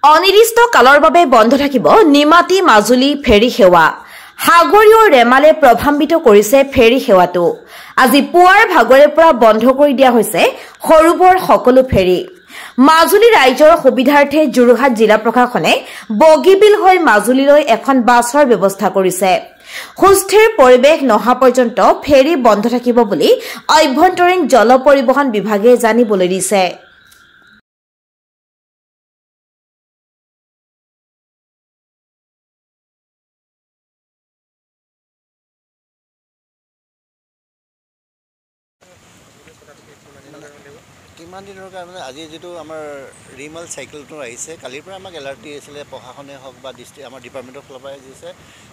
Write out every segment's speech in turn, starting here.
অনিৰ্দিষ্ট কালৰ বাবে বন্ধ থাকিব নিমাতী মাজুলী ফেৰী সেৱা। সাগৰীয় ৰেমালে প্ৰভাৱিত কৰিছে ফেৰী সেৱাটো। আজি পুৱাৰ ভাগৰে পৰা বন্ধ কৰি দিয়া হৈছে সৰুবৰ সকলো ফেৰী। মাজুলী ৰাইজৰ সুবিধাৰ্থে যোৰহাট জিলা প্ৰশাসনে বগীবিল হৈ মাজুলীলৈ এখন বাছৰ ব্যৱস্থা কৰিছে। সুস্থিৰ পৰিৱেশ নহা পৰ্যন্ত ফেৰী বন্ধ থাকিব বুলি আভ্যন্তৰীণ জল পৰিবহণ বিভাগে জানিবলৈ দিছে। কিমান দিনৰ কাৰণে আজি যেটো আমাৰ ৰিমাল সাইকেলটো আহিছে কালিৰ পৰা আমাক এলাৰ্ট দিছিলে প্ৰশাসনে হওক বা ডিস্ট্ৰিক্ট আমাৰ ডিপাৰ্টমেণ্টৰ ফালৰ পৰা দিছে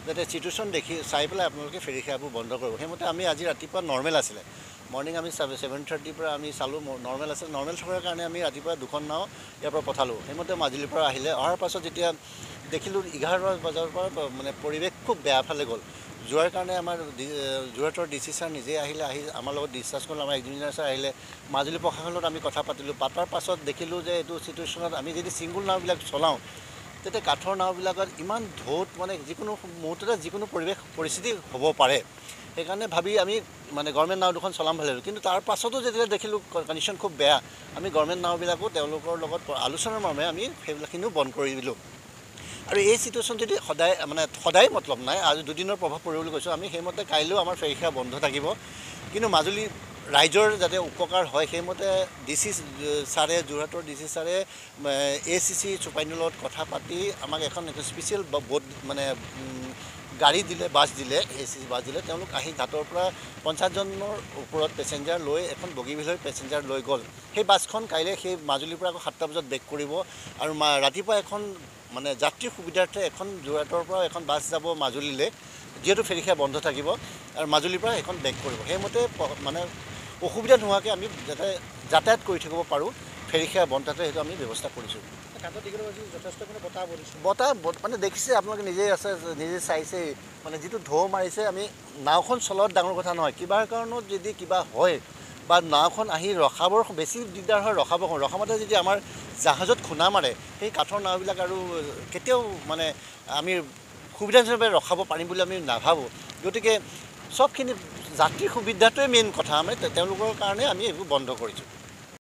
যাতে সিচুৱেশ্যন দেখি চাই পেলাই আপোনালোকে ফেৰী সেৱাবোৰ বন্ধ কৰিব। সেইমতে আমি আজি ৰাতিপুৱা নৰ্মেল আছিলে মৰ্নিং আমি 7:30 পৰা আমি চালোঁ নৰ্মেল আছে। নৰ্মেল থকাৰ কাৰণে আমি ৰাতিপুৱা দুখন নাও ইয়াৰ পৰা পঠালোঁ। সেইমতে মাজুলীৰ পৰা আহিলে অহাৰ পাছত যেতিয়া দেখিলোঁ 11 বজাৰ পৰা মানে পৰিৱেশ খুব বেয়া ফালে গ'ল। যোৱাৰ কাৰণে আমাৰ যোৰহাটৰ ডিচি ছাৰ নিজে আহিলে, আহি আমাৰ লগত ডিছকাছ কৰিলোঁ। আমাৰ ইঞ্জিনিয়াৰ ছাৰ আহিলে, মাজুলী প্ৰশাসনত আমি কথা পাতিলোঁ। পাতাৰ পাছত দেখিলোঁ যে এইটো চিটুৱেশ্যনত আমি যদি ছিংগুল নাওবিলাক চলাওঁ তেতিয়া কাঠৰ নাওবিলাকত ইমান ঢৌত মানে যিকোনো মুহূৰ্ততে যিকোনো পৰিস্থিতি হ'ব পাৰে। সেইকাৰণে ভাবি আমি মানে গভৰ্ণমেণ্ট নাও দুখন চলাম ভাবিলোঁ। কিন্তু তাৰ পাছতো যেতিয়া দেখিলোঁ কণ্ডিশ্যন খুব বেয়া, আমি গভৰ্ণমেণ্ট নাওবিলাকো তেওঁলোকৰ লগত আলোচনাৰ মৰ্মে আমি সেইবিলাকখিনিও বন্ধ কৰি দিলোঁ। আৰু এই চিটুৱেশ্যন যদি সদায় মতলব নাই, আজি দুদিনৰ প্ৰভাৱ পৰিব বুলি কৈছোঁ আমি। সেইমতে কাইলৈও আমাৰ ফেৰী সেৱা বন্ধ থাকিব। কিন্তু মাজুলী ৰাইজৰ যাতে উপকাৰ হয় সেইমতে ডিচি ছাৰে যোৰহাটৰ ডিচি ছাৰে ACC চুপাইনৰ লগত কথা পাতি আমাক এখন স্পেচিয়েল বোট মানে গাড়ী দিলে, বাছ দিলে, ACC বাছ দিলে। তেওঁলোক আহি ঘাটৰ পৰা 50জনৰ ওপৰত পেচেঞ্জাৰ লৈ এখন বগীবিল হৈ পেচেঞ্জাৰ লৈ গ'ল। সেই বাছখন কাইলৈ সেই মাজুলীৰ পৰা আকৌ 7টা বজাত বেক কৰিব। আৰু ৰাতিপুৱা এখন মানে যাত্ৰীৰ সুবিধাৰ্থে এখন যোৰহাটৰ পৰা এখন বাছ যাব মাজুলীলৈ, যিহেতু ফেৰী সেৱা বন্ধ থাকিব, আৰু মাজুলীৰ পৰা এখন বেক কৰিব। সেইমতে মানে অসুবিধা নোহোৱাকৈ আমি যাতে যাতায়াত কৰি থাকিব পাৰোঁ, ফেৰী সেৱা বন্ধ থাকে সেইটো আমি ব্যৱস্থা কৰিছোঁ। যথেষ্টখিনি বতাহ মানে দেখিছে আপোনালোকে নিজেই আছে, নিজে চাইছে মানে যিটো ঢৌ মাৰিছে। আমি নাওখন চলোৱাত ডাঙৰ কথা নহয়, কিবা কাৰণত যদি কিবা হয় বা নাওখন আহি ৰখাবৰ বেছি দিগদাৰ হয়, ৰখামতে যদি আমাৰ জাহাজত খুন্দা মাৰে সেই কাঠৰ নাওবিলাক আৰু কেতিয়াও মানে আমি সুবিধাজনকভাৱে ৰখাব পাৰিম বুলি আমি নাভাবোঁ। গতিকে চবখিনি যাত্ৰীৰ সুবিধাটোৱে মেইন কথা। আমি তেওঁলোকৰ কাৰণে আমি এইবোৰ বন্ধ কৰিছোঁ।